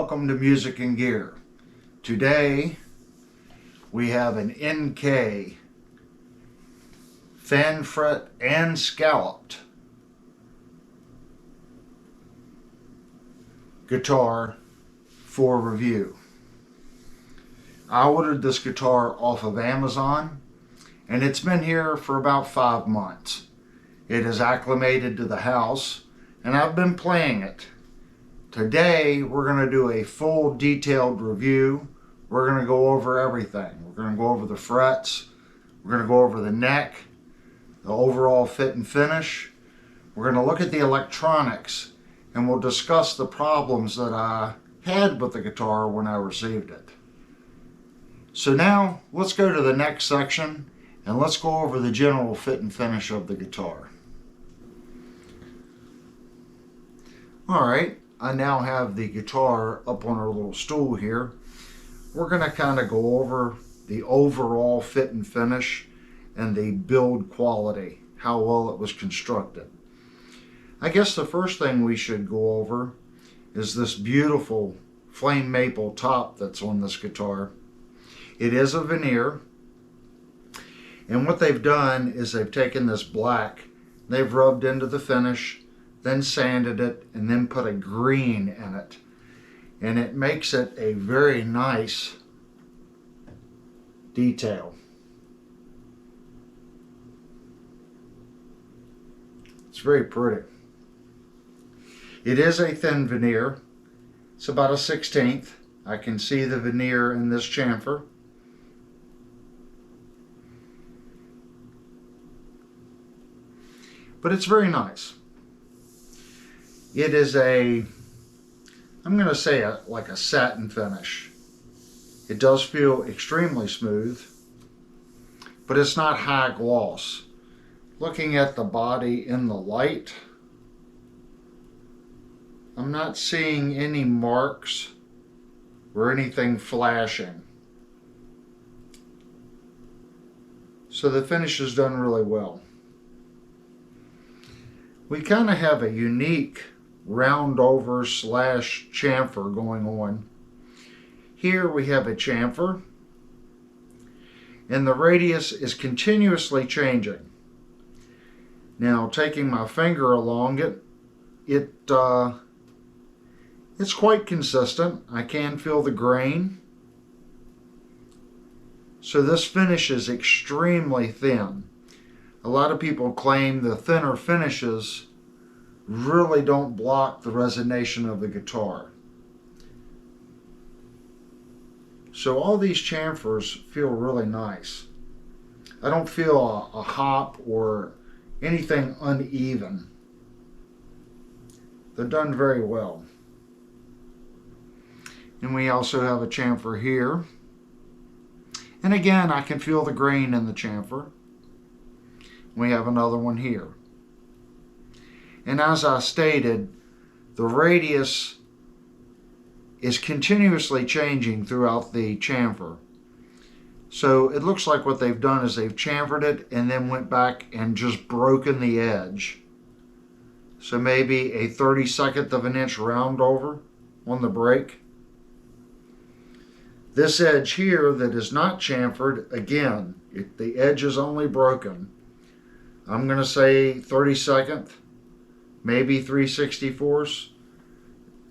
Welcome to Music and Gear. Today we have an NK fan fret and scalloped guitar for review. I ordered this guitar off of Amazon and it's been here for about 5 months. It is acclimated to the house and I've been playing it. Today we're going to do a full detailed review. We're going to go over everything. We're going to go over the frets. We're going to go over the neck, the overall fit and finish. We're going to look at the electronics and we'll discuss the problems that I had with the guitar when I received it. So now let's go to the next section and let's go over the general fit and finish of the guitar. Alright, I now have the guitar up on our little stool here. We're going to kind of go over the overall fit and finish and the build quality, how well it was constructed. I guess the first thing we should go over is this beautiful flame maple top that's on this guitar. It is a veneer, and what they've done is they've taken this black, they've rubbed into the finish, then sanded it, and then put a green in it. And it makes it a very nice detail. It's very pretty. It is a thin veneer. It's about a 1/16. I can see the veneer in this chamfer. But it's very nice. It is I'm going to say like a satin finish. It does feel extremely smooth, but it's not high gloss. Looking at the body in the light, I'm not seeing any marks or anything flashing. So the finish is done really well. We kind of have a unique round over slash chamfer going on. Here we have a chamfer and the radius is continuously changing. Now taking my finger along it's quite consistent. I can feel the grain. So this finish is extremely thin. A lot of people claim the thinner finishes really don't block the resonation of the guitar. So all these chamfers feel really nice. I don't feel a hop or anything uneven. They're done very well. And we also have a chamfer here. And again, I can feel the grain in the chamfer. We have another one here. And as I stated, the radius is continuously changing throughout the chamfer. So it looks like what they've done is they've chamfered it and then went back and just broken the edge. So maybe a 32nd of an inch round over on the break. This edge here that is not chamfered, again, the edge is only broken. I'm going to say 32nd, maybe 3/64.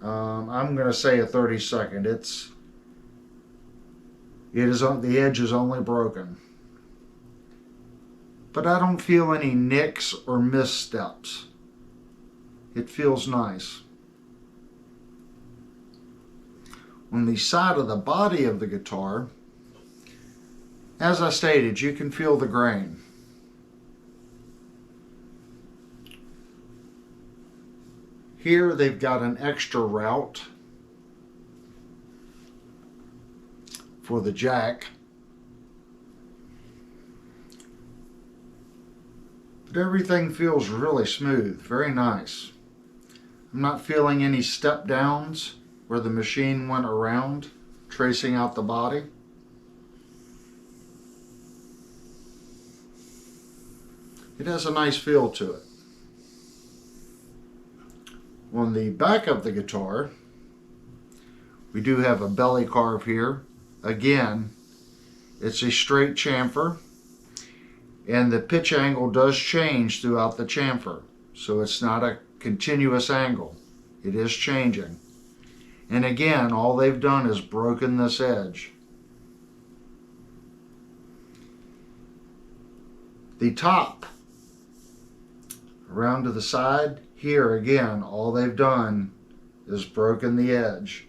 I'm going to say a 32nd. The edge is only broken. But I don't feel any nicks or missteps. It feels nice. On the side of the body of the guitar, as I stated, you can feel the grain. Here they've got an extra route for the jack. But everything feels really smooth, very nice. I'm not feeling any step downs where the machine went around tracing out the body. It has a nice feel to it. On the back of the guitar, We do have a belly carve here. Again, it's a straight chamfer, and the pitch angle does change throughout the chamfer. So it's not a continuous angle. It is changing. And again, all they've done is broken this edge. The top, around to the side, here again, all they've done is broken the edge.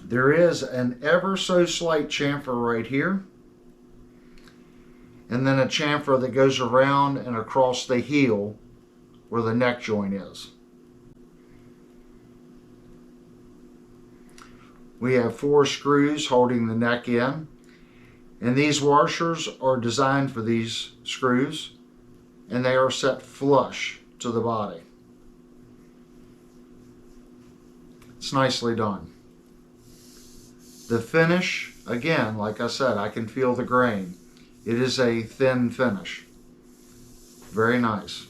There is an ever so slight chamfer right here, and then a chamfer that goes around and across the heel where the neck joint is. We have 4 screws holding the neck in, and these washers are designed for these screws, and they are set flush to the body. It's nicely done. The finish, again, like I said, I can feel the grain. It is a thin finish. Very nice.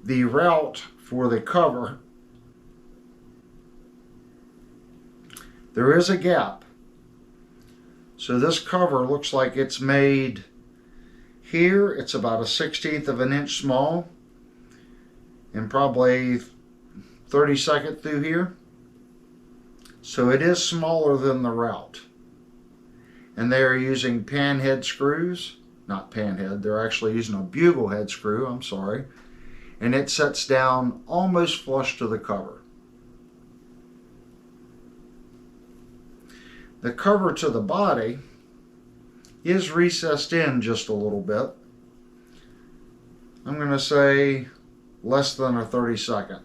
The route for the cover, there is a gap. So this cover looks like it's made here. It's about a 1/16 of an inch small, and probably 32nd through here. So it is smaller than the route. And they are using panhead screws, not panhead, they're actually using a bugle head screw, I'm sorry. And it sets down almost flush to the cover. The cover to the body is recessed in just a little bit. I'm going to say less than a 32nd.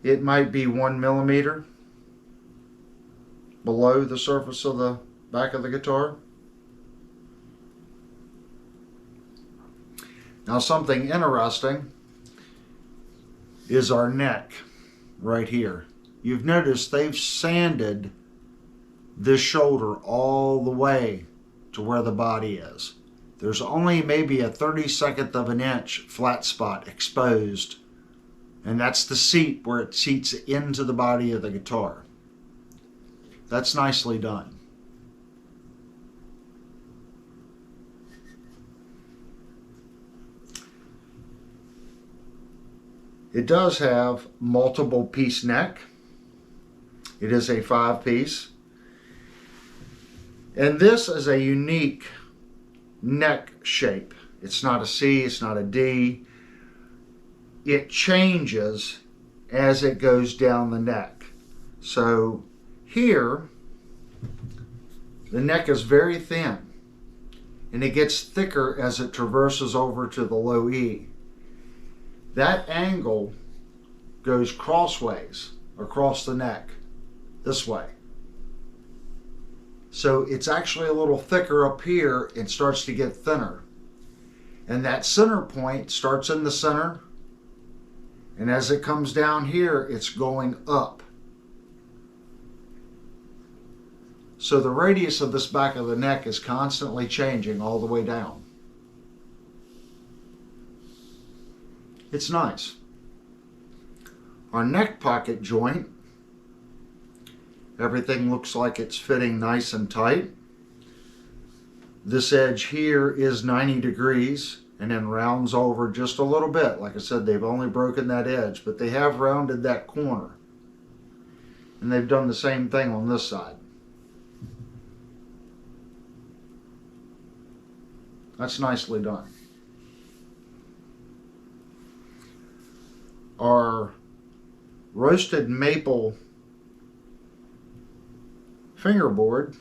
It might be 1 millimeter below the surface of the back of the guitar. Now, something interesting is our neck right here. You've noticed they've sanded this shoulder all the way to where the body is. There's only maybe a 32nd of an inch flat spot exposed, and that's the seat where it seats into the body of the guitar. That's nicely done. It does have multiple piece neck. It is a 5-piece. And this is a unique neck shape. It's not a C, it's not a D. It changes as it goes down the neck. So here, the neck is very thin, and it gets thicker as it traverses over to the low E. That angle goes crossways across the neck, this way. So it's actually a little thicker up here and starts to get thinner. And that center point starts in the center, and as it comes down here, it's going up. So the radius of this back of the neck is constantly changing all the way down. It's nice. Our neck pocket joint, everything looks like it's fitting nice and tight. This edge here is 90 degrees and then rounds over just a little bit. Like I said, they've only broken that edge, but they have rounded that corner. And they've done the same thing on this side. That's nicely done. Our roasted maple fingerboard,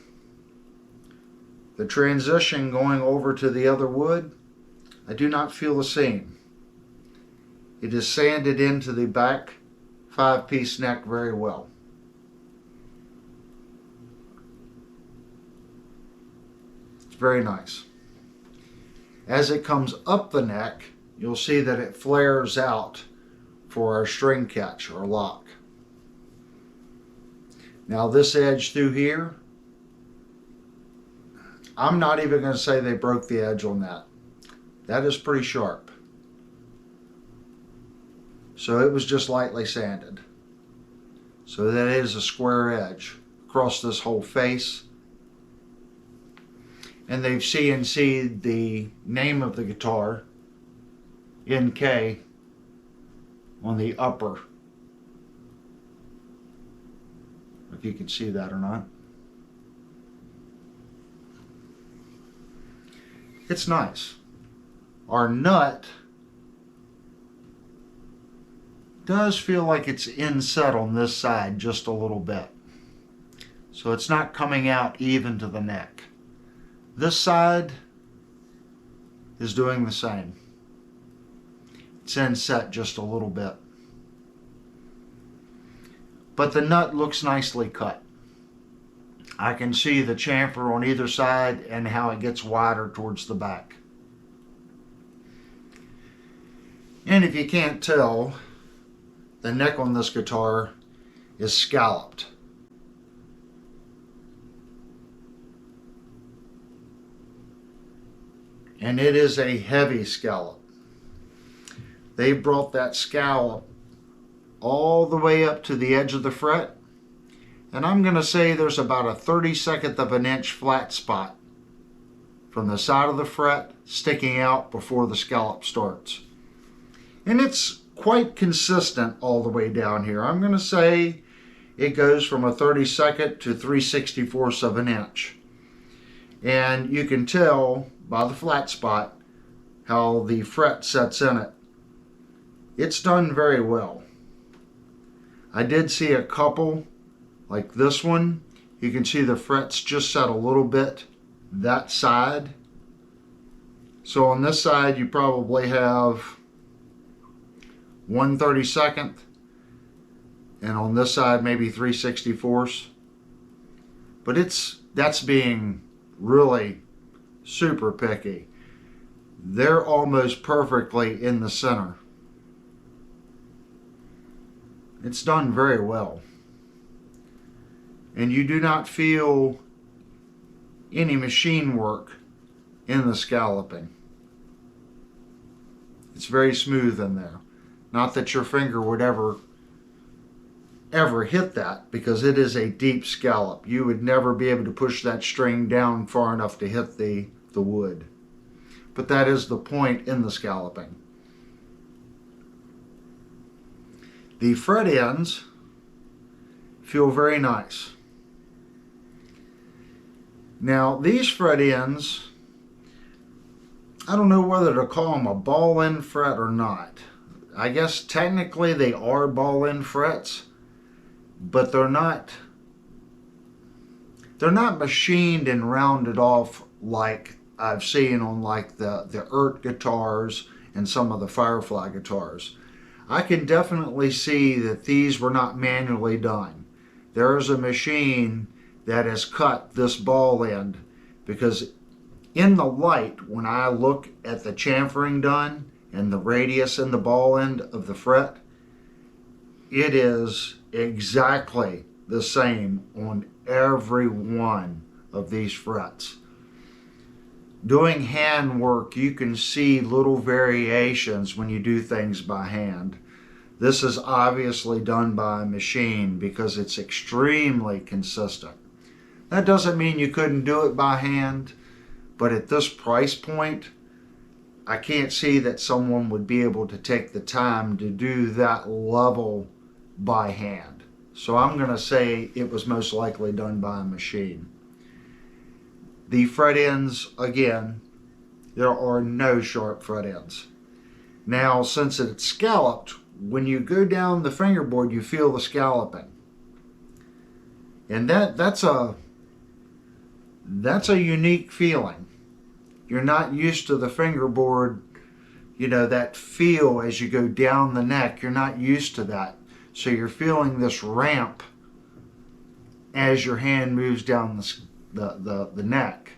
the transition going over to the other wood, I do not feel the seam. It is sanded into the back 5-piece neck very well. It's very nice. As it comes up the neck, you'll see that it flares out for our string catch or lock. Now this edge through here, I'm not even going to say they broke the edge on that. That is pretty sharp. So it was just lightly sanded. So that is a square edge across this whole face. And they've CNC'd the name of the guitar, NK, on the upper. If you can see that or not. It's nice. Our nut does feel like it's inset on this side just a little bit. So it's not coming out even to the neck. This side is doing the same. It's inset just a little bit. But the nut looks nicely cut. I can see the chamfer on either side and how it gets wider towards the back. And if you can't tell, the neck on this guitar is scalloped. And it is a heavy scallop. They brought that scallop all the way up to the edge of the fret. And I'm going to say there's about a 32nd of an inch flat spot from the side of the fret sticking out before the scallop starts. And it's quite consistent all the way down here. I'm going to say it goes from a 32nd to 3/64 of an inch. And you can tell by the flat spot how the fret sets in it. It's done very well. I did see a couple, like this one, you can see the frets just set a little bit that side. So on this side you probably have 1/32, and on this side maybe 3/64. But that's being really super picky. They're almost perfectly in the center. It's done very well. And you do not feel any machine work in the scalloping. It's very smooth in there. Not that your finger would ever hit that, because it is a deep scallop. You would never be able to push that string down far enough to hit the wood. But that is the point in the scalloping. The fret ends feel very nice. Now these fret ends, I don't know whether to call them a ball end fret or not. I guess technically they are ball end frets, but they're not machined and rounded off like I've seen on like the ERT guitars and some of the Firefly guitars. I can definitely see that these were not manually done. There is a machine that has cut this ball end, because in the light, when I look at the chamfering done and the radius and the ball end of the fret, it is exactly the same on every one of these frets. Doing hand work, you can see little variations when you do things by hand. This is obviously done by a machine because it's extremely consistent. That doesn't mean you couldn't do it by hand, but at this price point, I can't see that someone would be able to take the time to do that level by hand. So I'm going to say it was most likely done by a machine. The fret ends, again, there are no sharp fret ends. Now, since it's scalloped, when you go down the fingerboard, you feel the scalloping. And that's a unique feeling. You're not used to the fingerboard, you know, that feel as you go down the neck. You're not used to that. So you're feeling this ramp as your hand moves down the neck.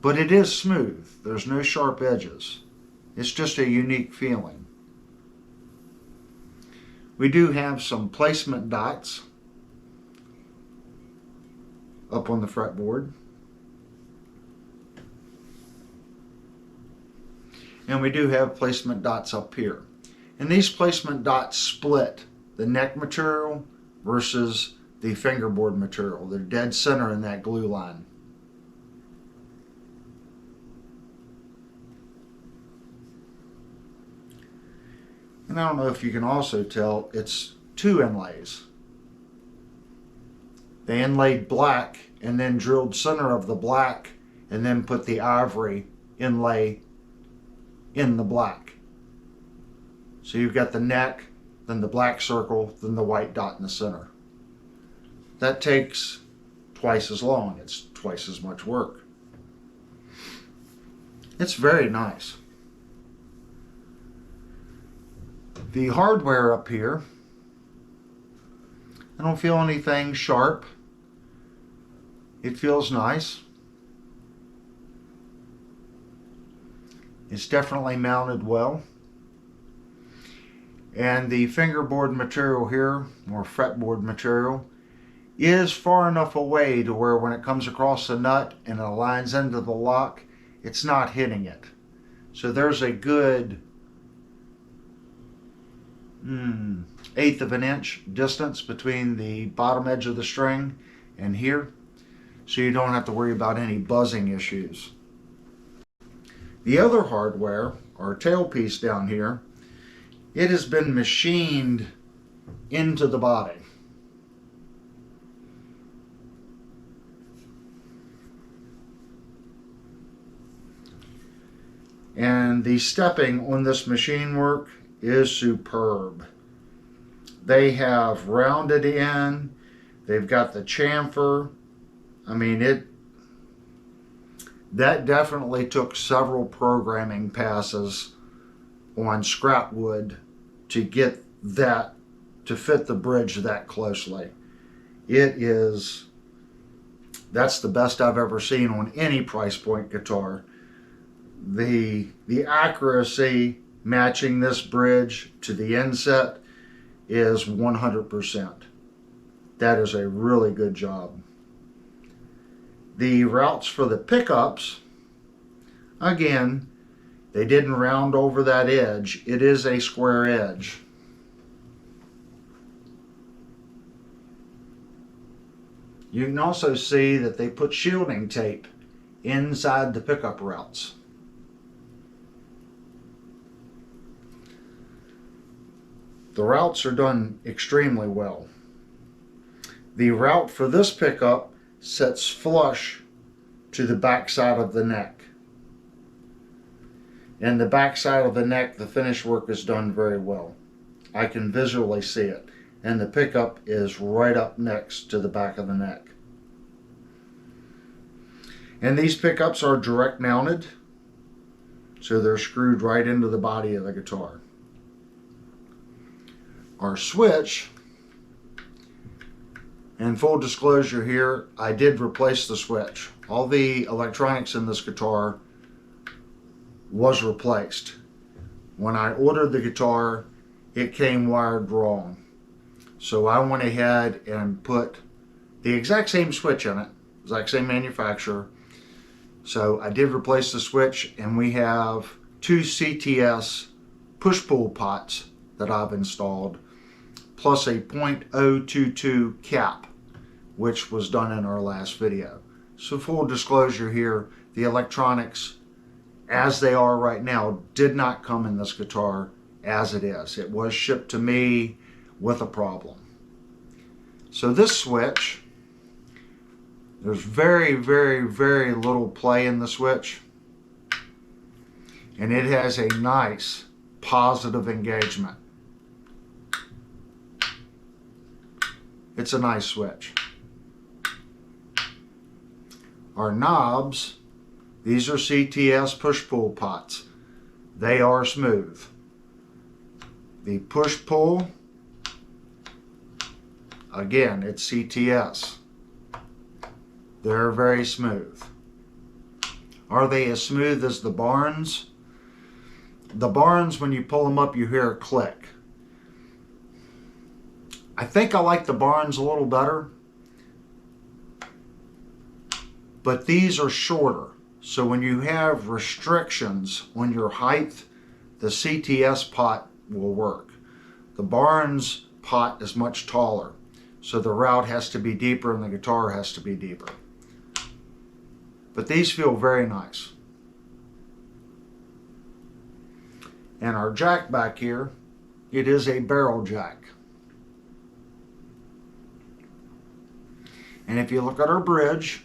But it is smooth. There's no sharp edges. It's just a unique feeling. We do have some placement dots up on the fretboard. And we do have placement dots up here. And these placement dots split the neck material versus the fingerboard material. They're dead center in that glue line. And I don't know if you can also tell, it's 2 inlays. They inlaid black and then drilled center of the black and then put the ivory inlay in the black. So you've got the neck, then the black circle, then the white dot in the center. That takes twice as long. It's twice as much work. It's very nice. The hardware up here, I don't feel anything sharp. It feels nice. It's definitely mounted well. And the fingerboard material here, or fretboard material, is far enough away to where when it comes across the nut and it aligns into the lock, it's not hitting it. So there's a good 1/8 of an inch distance between the bottom edge of the string and here, so you don't have to worry about any buzzing issues. The other hardware, our tailpiece down here, it has been machined into the body. And the stepping on this machine work is superb. They have rounded in, they've got the chamfer. I mean, that definitely took several programming passes on scrap wood to get that to fit the bridge that closely. That's the best I've ever seen on any price point guitar. The accuracy matching this bridge to the inset is 100%. That is a really good job. The routes for the pickups, again, they didn't round over that edge. It is a square edge. You can also see that they put shielding tape inside the pickup routes. The routes are done extremely well. The route for this pickup sets flush to the back side of the neck. And the back side of the neck, the finish work is done very well. I can visually see it. And the pickup is right up next to the back of the neck. And these pickups are direct mounted, so they're screwed right into the body of the guitar. Our switch, and full disclosure here, I did replace the switch. All the electronics in this guitar was replaced. When I ordered the guitar, it came wired wrong. So I went ahead and put the exact same switch in it, exact same manufacturer. So I did replace the switch, and we have 2 CTS push-pull pots that I've installed, plus a .022 cap, which was done in our last video. So full disclosure here, the electronics as they are right now did not come in this guitar as it is. It was shipped to me with a problem. So this switch, there's very, very, very little play in the switch, and it has a nice positive engagement. It's a nice switch. Our knobs, these are CTS push-pull pots. They are smooth. The push-pull, again, it's CTS. They're very smooth. Are they as smooth as the Barnes? The Barnes, when you pull them up, you hear a click. I think I like the Barnes a little better, but these are shorter. So when you have restrictions on your height, the CTS pot will work. The Barnes pot is much taller, so the route has to be deeper and the guitar has to be deeper. But these feel very nice. And our jack back here, it is a barrel jack. And if you look at our bridge,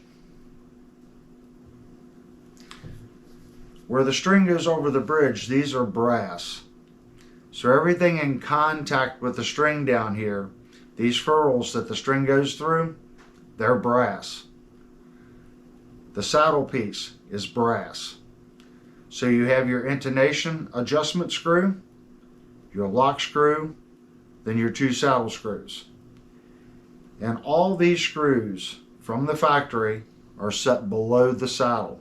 where the string goes over the bridge, these are brass. So everything in contact with the string down here, these furrows that the string goes through, they're brass. The saddle piece is brass. So you have your intonation adjustment screw, your lock screw, then your 2 saddle screws. And all these screws from the factory are set below the saddle.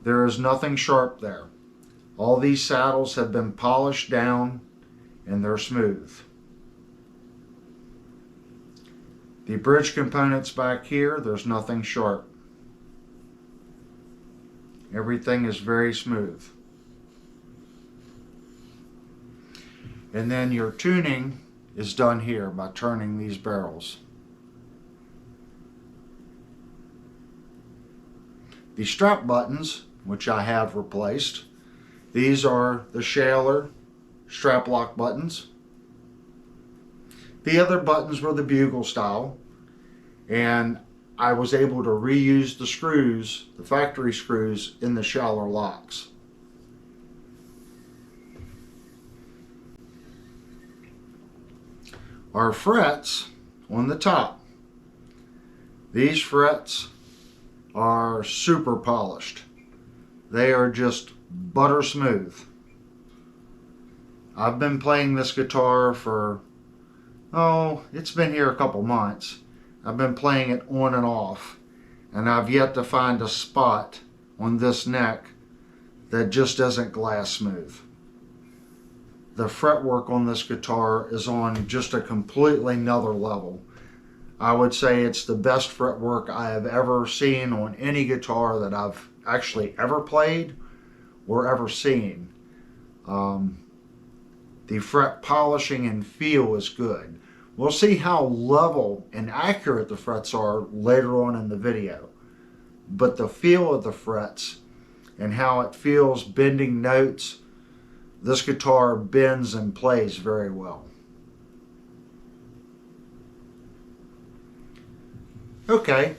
There is nothing sharp there. All these saddles have been polished down and they're smooth. The bridge components back here, there's nothing sharp. Everything is very smooth. And then your tuning is done here by turning these barrels. The strap buttons, which I have replaced, these are the Shaler strap lock buttons. The other buttons were the bugle style, and I was able to reuse the screws, the factory screws, in the Shaler locks. Our frets on the top, these frets are super polished. They are just butter smooth. I've been playing this guitar for, it's been here a couple months. I've been playing it on and off, and I've yet to find a spot on this neck that just isn't glass smooth. The fretwork on this guitar is on just a completely another level. I would say it's the best fretwork I have ever seen on any guitar that I've actually ever played or ever seen. The fret polishing and feel is good. We'll see how level and accurate the frets are later on in the video. But the feel of the frets and how it feels bending notes, this guitar bends and plays very well. Okay,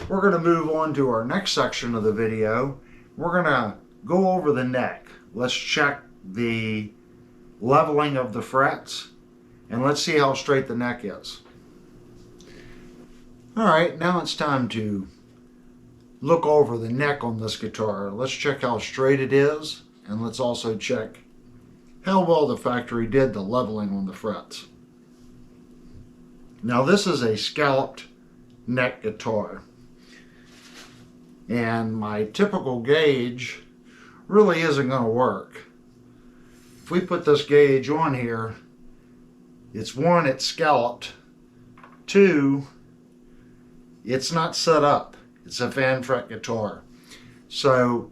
we're going to move on to our next section of the video. We're going to go over the neck. Let's check the leveling of the frets, and let's see how straight the neck is. Alright, now it's time to look over the neck on this guitar. Let's check how straight it is, and let's also check how well the factory did the leveling on the frets. Now this is a scalloped neck guitar, and my typical gauge really isn't going to work. If we put this gauge on here, it's one, it's scalloped, two, it's not set up. It's a fan fret guitar, so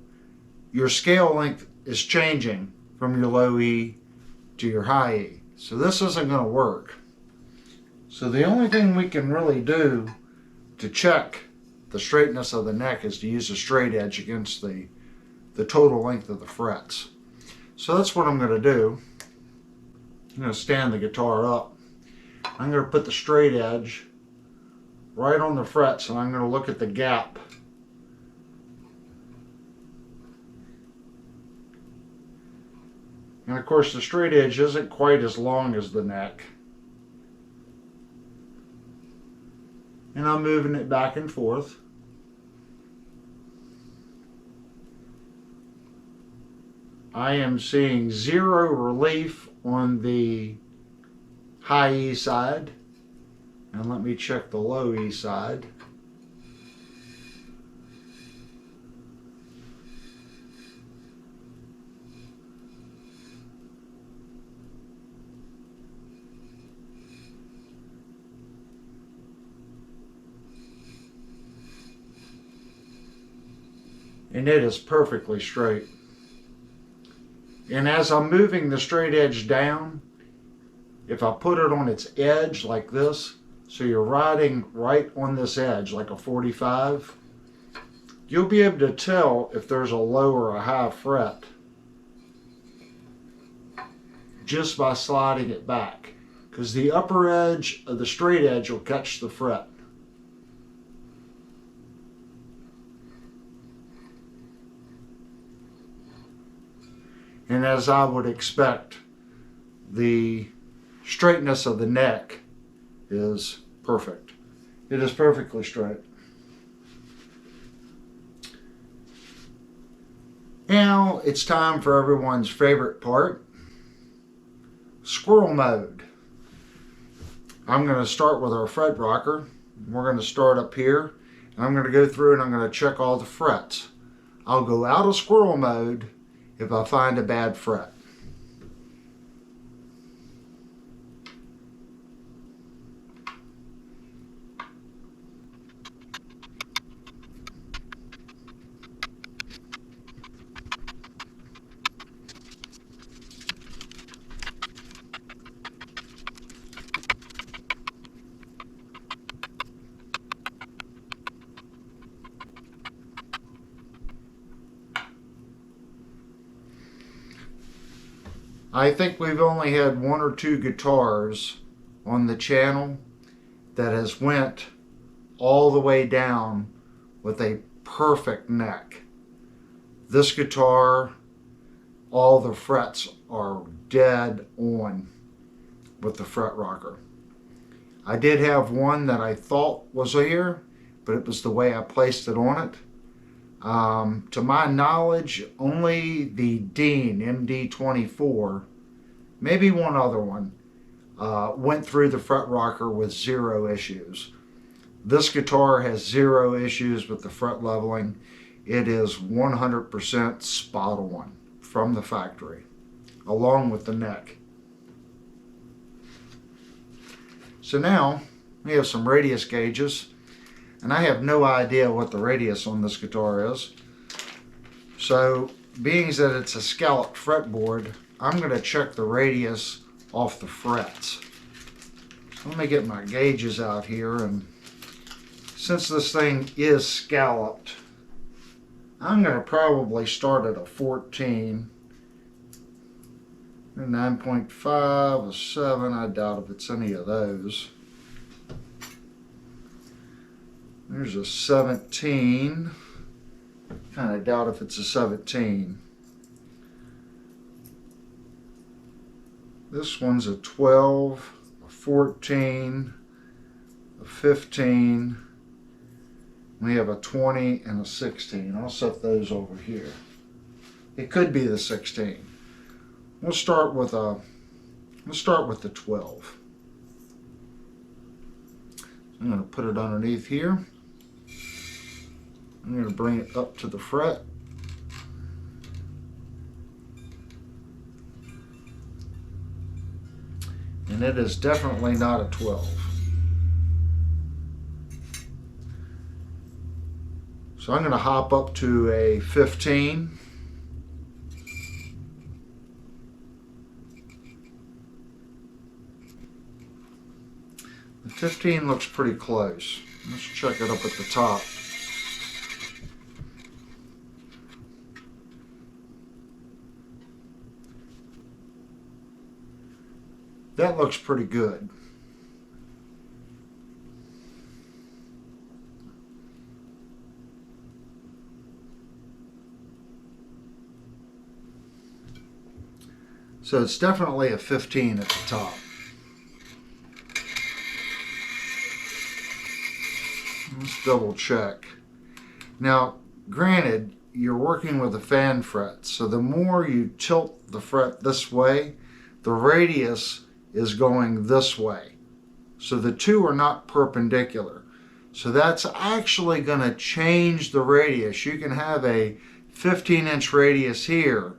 your scale length is changing from your low E to your high E, so this isn't going to work. So the only thing we can really do to check the straightness of the neck is to use a straight edge against the total length of the frets. So that's what I'm going to do. I'm going to stand the guitar up. I'm going to put the straight edge right on the frets, and I'm going to look at the gap. And of course the straight edge isn't quite as long as the neck. And I'm moving it back and forth. I am seeing zero relief on the high E side. And let me check the low E side. And it is perfectly straight. And as I'm moving the straight edge down, if I put it on its edge like this, so you're riding right on this edge like a 45, you'll be able to tell if there's a low or a high fret just by sliding it back, because the upper edge of the straight edge will catch the fret. And as I would expect, the straightness of the neck is perfect. It is perfectly straight. Now it's time for everyone's favorite part, squirrel mode. I'm going to start with our fret rocker. We're going to start up here, and I'm going to go through and I'm going to check all the frets. I'll go out of squirrel mode if I find a bad fret. I think we've only had one or two guitars on the channel that has went all the way down with a perfect neck. This guitar, all the frets are dead on with the fret rocker. I did have one that I thought was here, but it was the way I placed it on it. To my knowledge, only the Dean MD24, maybe one other one, went through the fret rocker with zero issues. This guitar has zero issues with the fret leveling. It is 100% spot on from the factory, along with the neck. So now we have some radius gauges. And I have no idea what the radius on this guitar is. So, being that it's a scalloped fretboard, I'm going to check the radius off the frets. So let me get my gauges out here, and since this thing is scalloped, I'm going to probably start at a 14, a 9.5, a 7, I doubt if it's any of those. There's a 17. Kind of doubt if it's a 17. This one's a 12, a 14, a 15. We have a 20 and a 16. I'll set those over here. It could be the 16. We'll start with the 12. I'm going to put it underneath here. I'm going to bring it up to the fret. And it is definitely not a 12. So I'm going to hop up to a 15. The 15 looks pretty close. Let's check it up at the top. That looks pretty good. So it's definitely a 15 at the top. Let's double check. Now, granted, you're working with a fan fret, so the more you tilt the fret this way, the radius is going this way. So the two are not perpendicular. So that's actually going to change the radius. You can have a 15-inch radius here,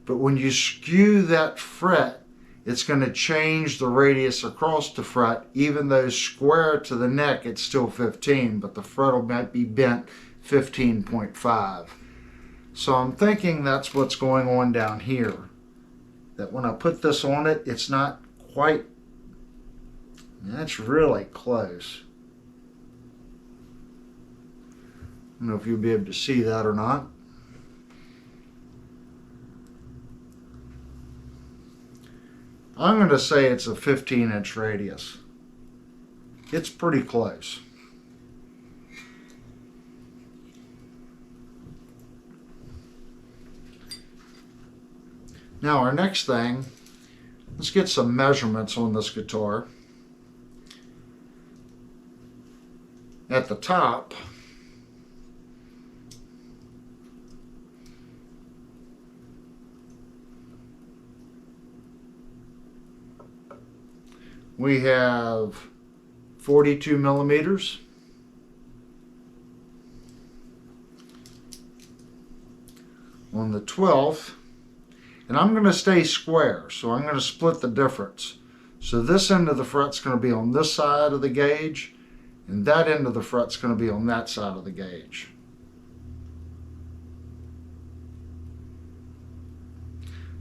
but when you skew that fret, it's going to change the radius across the fret. Even though square to the neck, it's still 15, but the fret might be bent 15.5. So I'm thinking that's what's going on down here. that when I put this on it, it's not quite, that's really close. I don't know if you'll be able to see that or not. I'm going to say it's a 15-inch radius. It's pretty close. Now our next thing, let's get some measurements on this guitar. At the top, we have 42 millimeters. On the 12th, and I'm going to stay square, so I'm going to split the difference. So this end of the fret's going to be on this side of the gauge, and that end of the fret's going to be on that side of the gauge.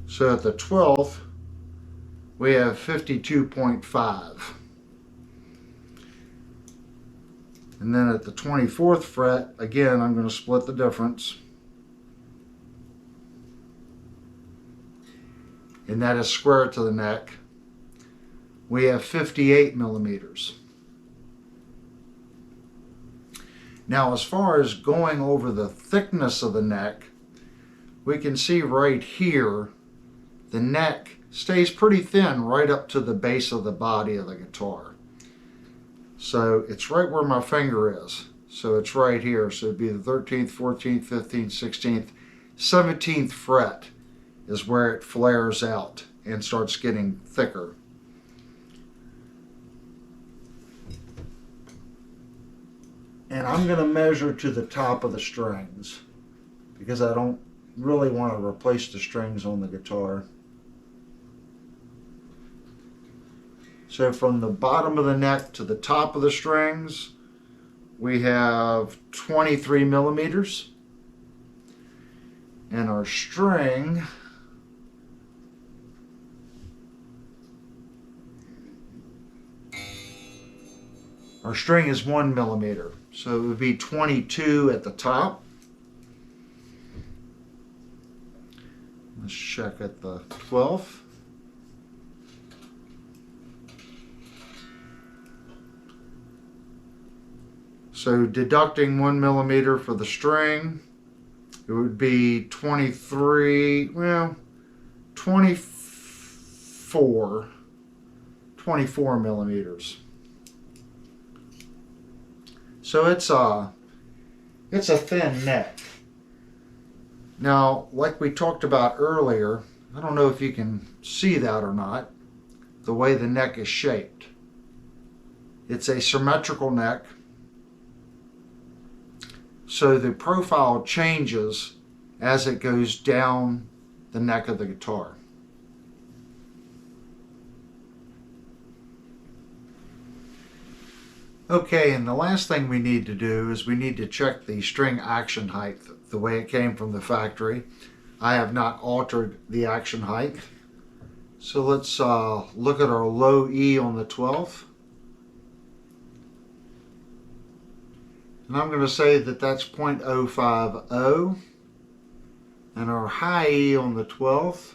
So at the 12th, we have 52.5. And then at the 24th fret, again, I'm going to split the difference. And that is square to the neck. We have 58 millimeters. Now, as far as going over the thickness of the neck, we can see right here, the neck stays pretty thin right up to the base of the body of the guitar. So it's right where my finger is. So it's right here. So it'd be the 13th, 14th, 15th, 16th, 17th fret is where it flares out and starts getting thicker. And I'm going to measure to the top of the strings because I don't really want to replace the strings on the guitar. So from the bottom of the neck to the top of the strings, we have 23 millimeters. And our string is 1 millimeter. So it would be 22 at the top. Let's check at the 12th. So deducting 1 millimeter for the string, it would be 24 millimeters. So it's a thin neck. Now, like we talked about earlier, I don't know if you can see that or not, the way the neck is shaped. It's a symmetrical neck. So the profile changes as it goes down the neck of the guitar. Okay, and the last thing we need to do is we need to check the string action height the way it came from the factory. I have not altered the action height. So let's look at our low E on the 12th. And I'm going to say that that's 0.050. And our high E on the 12th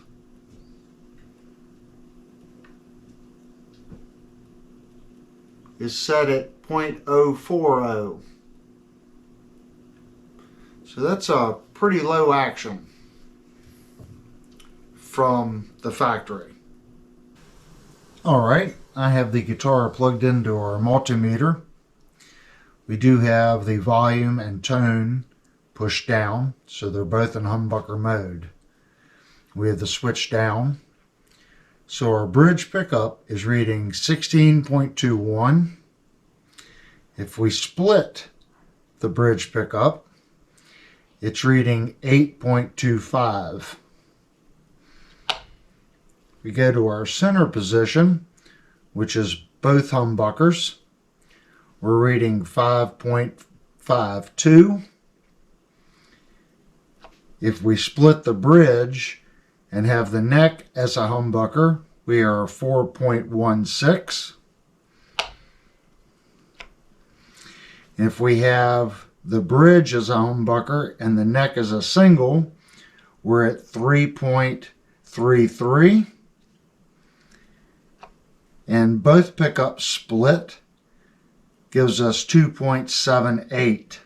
is set at 0.040. So that's a pretty low action from the factory. Alright, I have the guitar plugged into our multimeter. We do have the volume and tone pushed down, so they're both in humbucker mode. We have the switch down. So our bridge pickup is reading 16.21. If we split the bridge pickup, it's reading 8.25. We go to our center position, which is both humbuckers. We're reading 5.52. If we split the bridge and have the neck as a humbucker, we are 4.16. If we have the bridge as a humbucker and the neck as a single, we're at 3.33. And both pickups split gives us 2.78.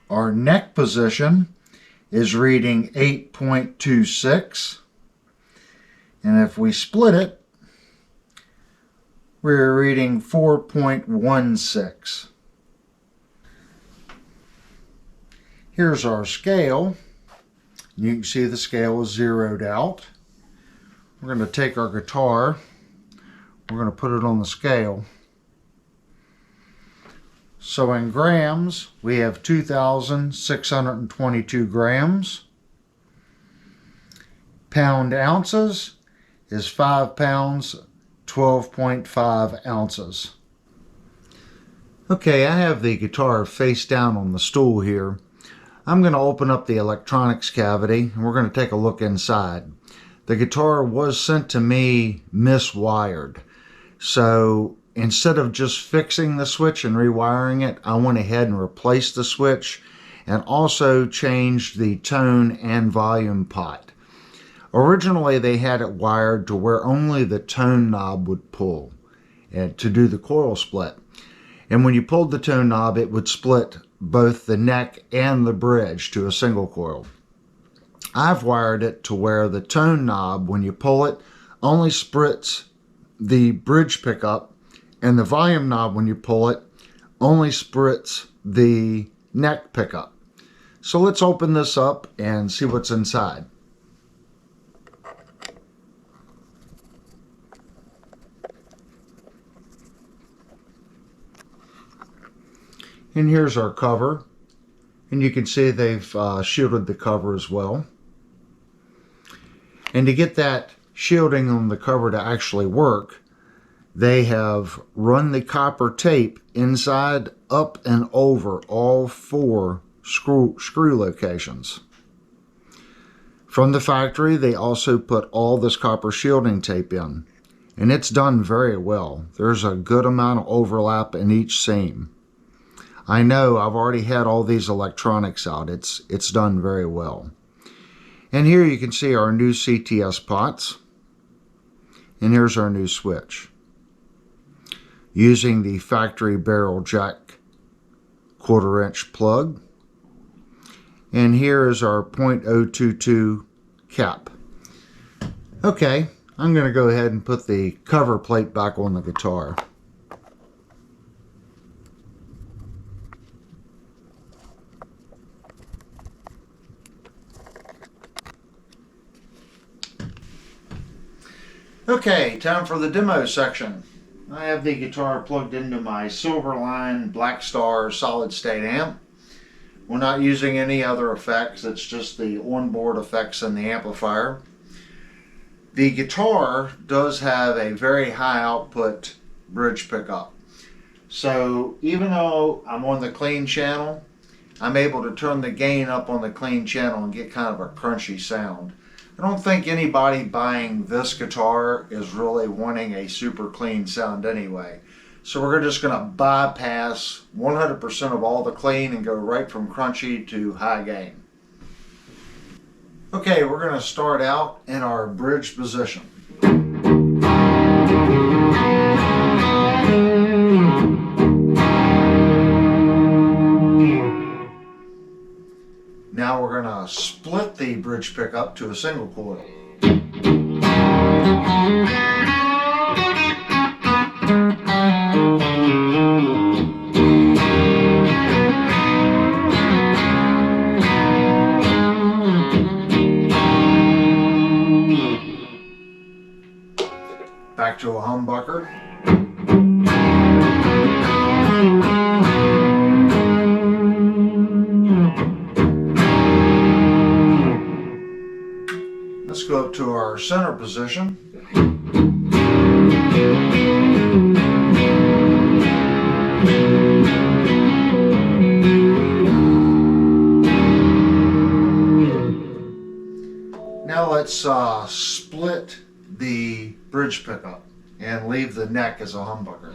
Our neck position is reading 8.26. And if we split it, we're reading 4.16. Here's our scale. You can see the scale is zeroed out. We're going to take our guitar, we're going to put it on the scale. So in grams, we have 2,622 grams. Pound ounces is 5 pounds, 12.5 ounces. Okay, I have the guitar face down on the stool here. I'm going to open up the electronics cavity and we're going to take a look inside. The guitar was sent to me miswired. So instead of just fixing the switch and rewiring it, I went ahead and replaced the switch and also changed the tone and volume pot. Originally they had it wired to where only the tone knob would pull to do the coil split. And when you pulled the tone knob, it would split both the neck and the bridge to a single coil. I've wired it to where the tone knob, when you pull it, only splits the bridge pickup, and the volume knob, when you pull it, only splits the neck pickup. So let's open this up and see what's inside. And here's our cover. And you can see they've shielded the cover as well. And to get that shielding on the cover to actually work, they have run the copper tape inside, up, and over all 4 screw locations. From the factory, they also put all this copper shielding tape in. And it's done very well. There's a good amount of overlap in each seam. I know I've already had all these electronics out. It's done very well. And here you can see our new CTS pots. And here's our new switch. Using the factory barrel jack 1/4 inch plug. And here is our .022 cap. Okay, I'm going to go ahead and put the cover plate back on the guitar. Okay, time for the demo section. I have the guitar plugged into my Silverline Black Star solid state amp. We're not using any other effects, it's just the onboard effects in the amplifier. The guitar does have a very high output bridge pickup. So even though I'm on the clean channel, I'm able to turn the gain up on the clean channel and get kind of a crunchy sound. I don't think anybody buying this guitar is really wanting a super clean sound anyway. So we're just going to bypass 100% of all the clean and go right from crunchy to high gain. Okay, we're going to start out in our bridge position. Now we're going to split the bridge pickup to a single coil. Back to a humbucker. Let's go up to our center position. let's split the bridge pickup and leave the neck as a humbucker.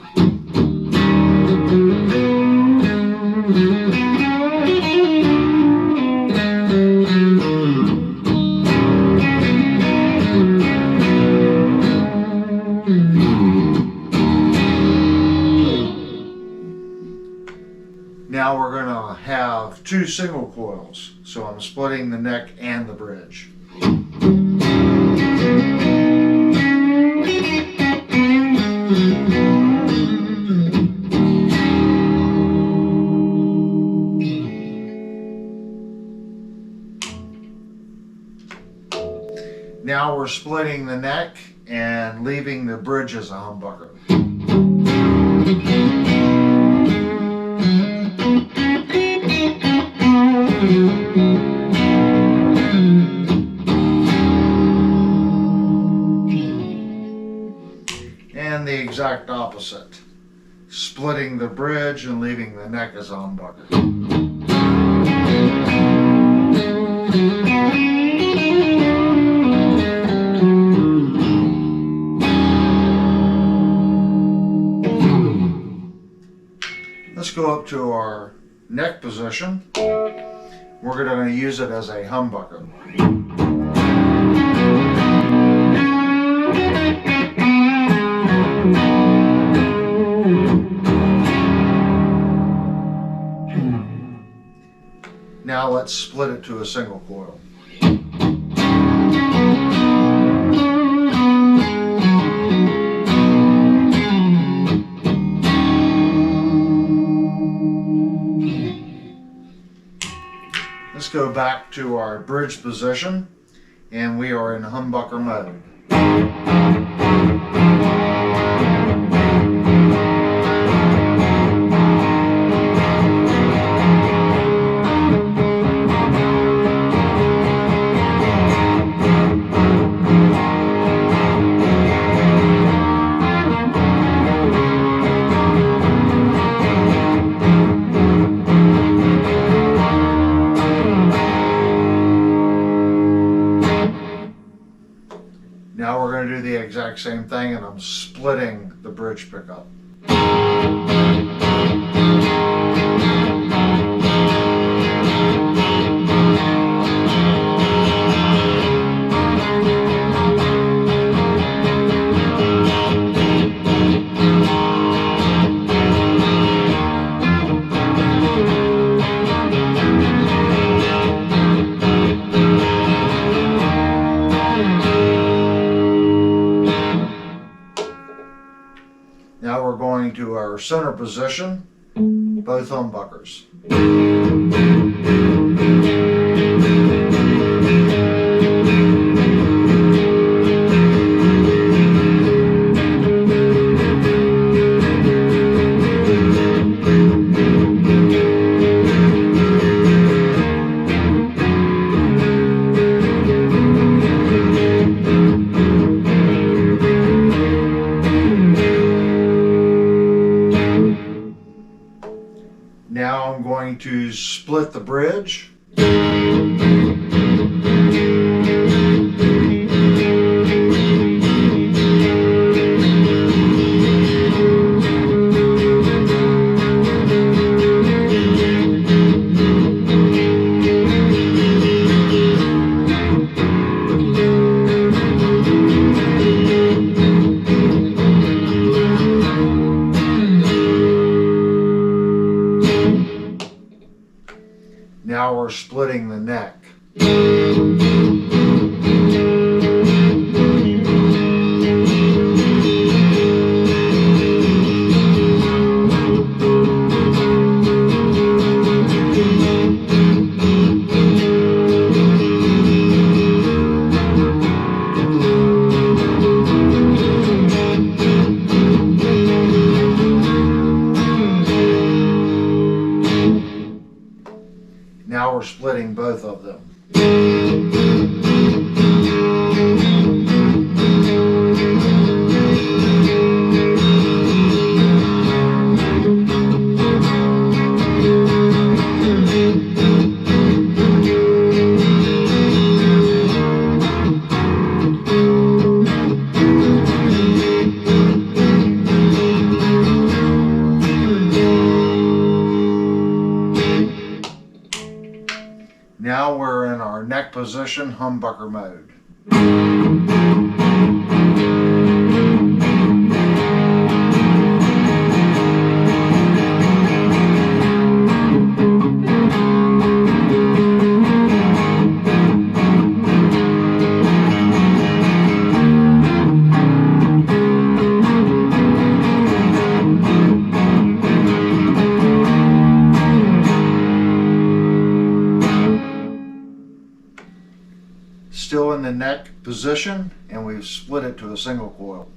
Now we're going to have two single coils, so I'm splitting the neck and the bridge. Now we're splitting the neck and leaving the bridge as a humbucker. And the exact opposite, splitting the bridge and leaving the neck as a humbucker. Let's go up to our neck position. We're going to use it as a humbucker. Now let's split it to a single coil. Let's go back to our bridge position, and we are in humbucker mode. Now we're going to do the exact same thing, and I'm splitting the bridge pickup. Now we're going to our center position, both humbuckers. Now I'm going to split the bridge. Now we're splitting the neck. Now we're splitting both of them. our neck position humbucker mode. Still in the neck position, and we've split it to a single coil.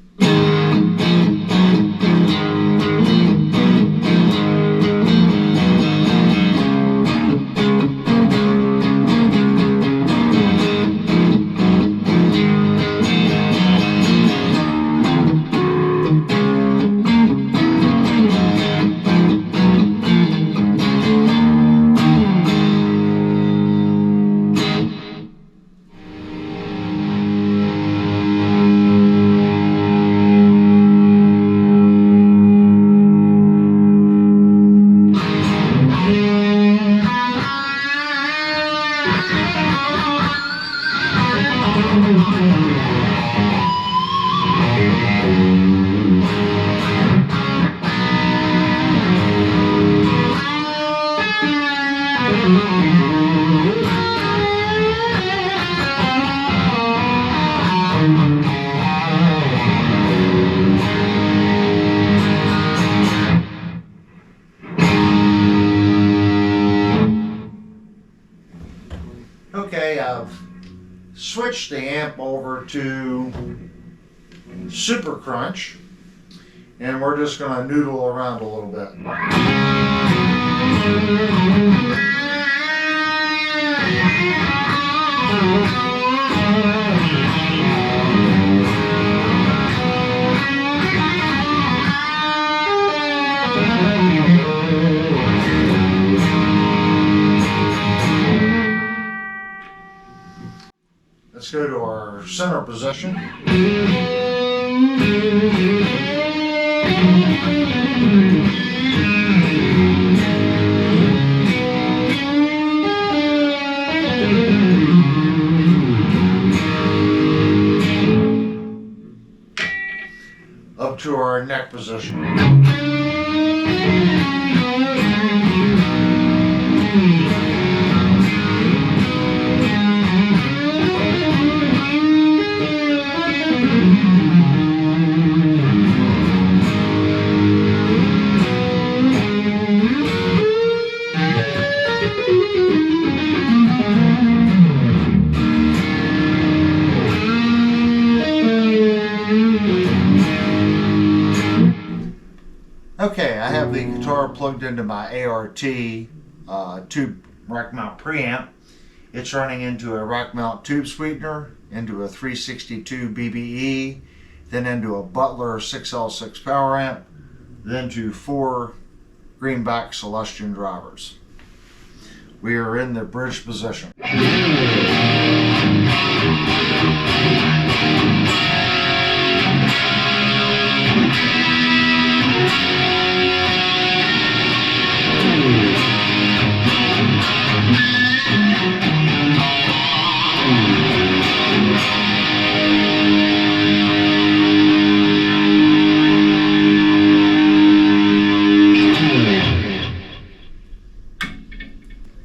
Okay, I've switched the amp over to Super Crunch, and we're just going to noodle around a little bit. Let's go to our center position. Up to our neck position. Okay, I have the guitar plugged into my ART tube rack mount preamp. It's running into a rack mount tube sweetener, into a 362 BBE, then into a Butler 6L6 power amp, then to 4 greenback Celestion drivers. We are in the bridge position.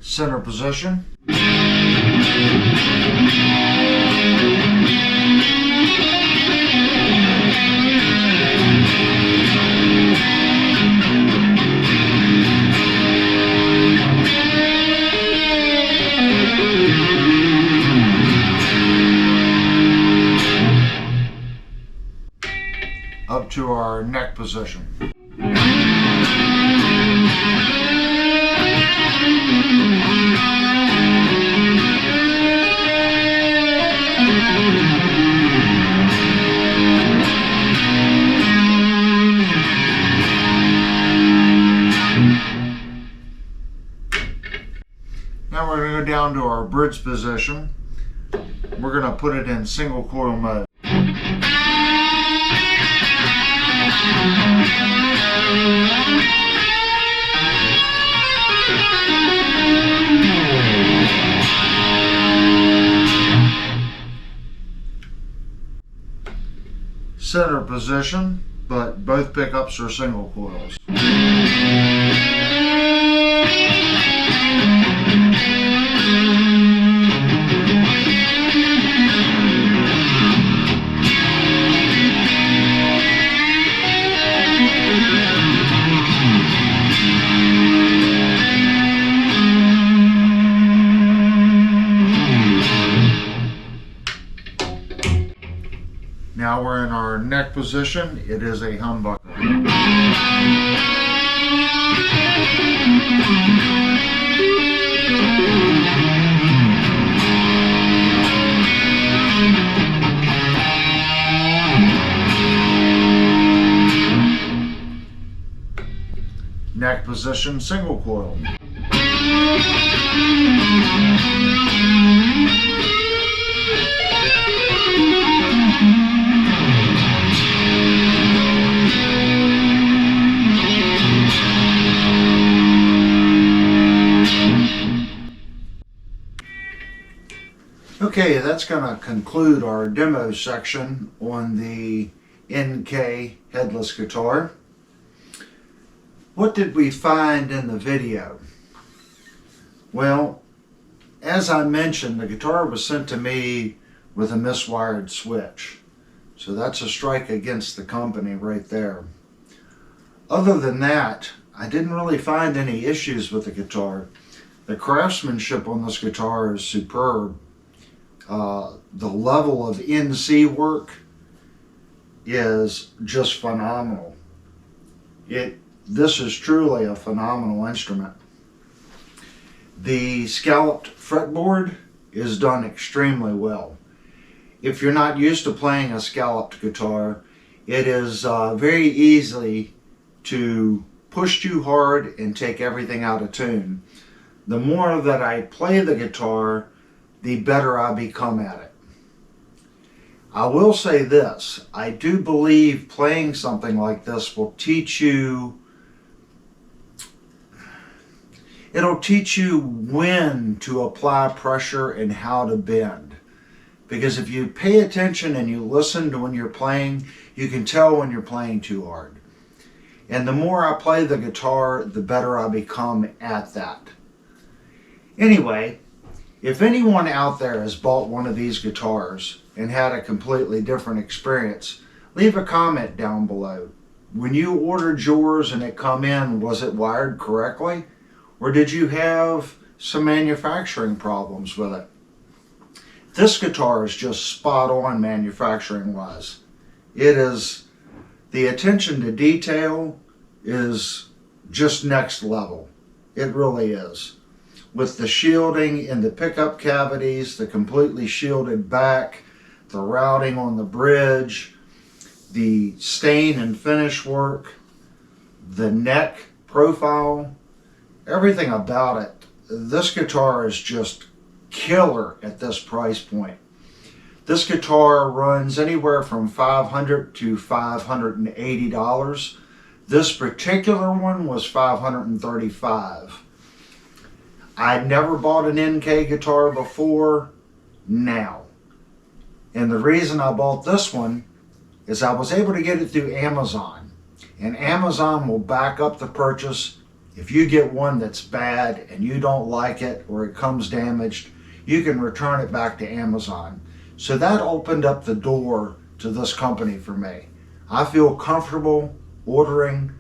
Center position. Up to our neck position. Now we're going to go down to our bridge position. We're going to put it in single coil mode. position, but both pickups are single coils. Now we're in our neck position. It is a humbucker. Neck position, single coil. Okay, that's going to conclude our demo section on the NK Headless guitar. What did we find in the video? Well, as I mentioned, the guitar was sent to me with a miswired switch. So that's a strike against the company right there. Other than that, I didn't really find any issues with the guitar. The craftsmanship on this guitar is superb. The level of NC work is just phenomenal. This is truly a phenomenal instrument. The scalloped fretboard is done extremely well. If you're not used to playing a scalloped guitar, it is very easy to push too hard and take everything out of tune. The more that I play the guitar, the better I become at it. I will say this, I do believe playing something like this will teach you, it'll teach you when to apply pressure and how to bend. Because if you pay attention and you listen to when you're playing, you can tell when you're playing too hard. And the more I play the guitar, the better I become at that. Anyway, if anyone out there has bought one of these guitars and had a completely different experience, leave a comment down below. When you ordered yours and it come in, was it wired correctly? Or did you have some manufacturing problems with it? This guitar is just spot on manufacturing wise. It is, the attention to detail is just next level. It really is. With the shielding in the pickup cavities, the completely shielded back, the routing on the bridge, the stain and finish work, the neck profile, everything about it. This guitar is just killer at this price point. This guitar runs anywhere from $500 to $580. This particular one was $535. I'd never bought an NK guitar before now. And the reason I bought this one is I was able to get it through Amazon. And Amazon will back up the purchase. If you get one that's bad and you don't like it or it comes damaged, you can return it back to Amazon. So that opened up the door to this company for me. I feel comfortable ordering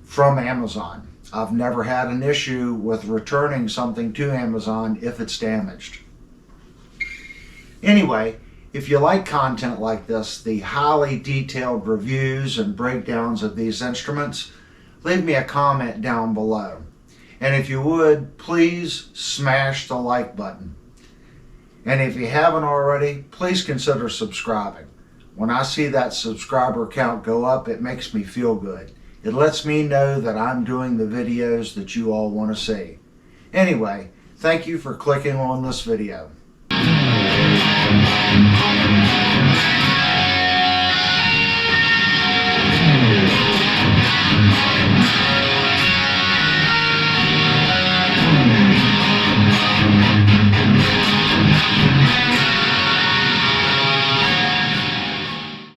from Amazon. I've never had an issue with returning something to Amazon if it's damaged. Anyway, if you like content like this, the highly detailed reviews and breakdowns of these instruments, leave me a comment down below. And if you would, please smash the like button. And if you haven't already, please consider subscribing. When I see that subscriber count go up, it makes me feel good. It lets me know that I'm doing the videos that you all want to see. Anyway, thank you for clicking on this video.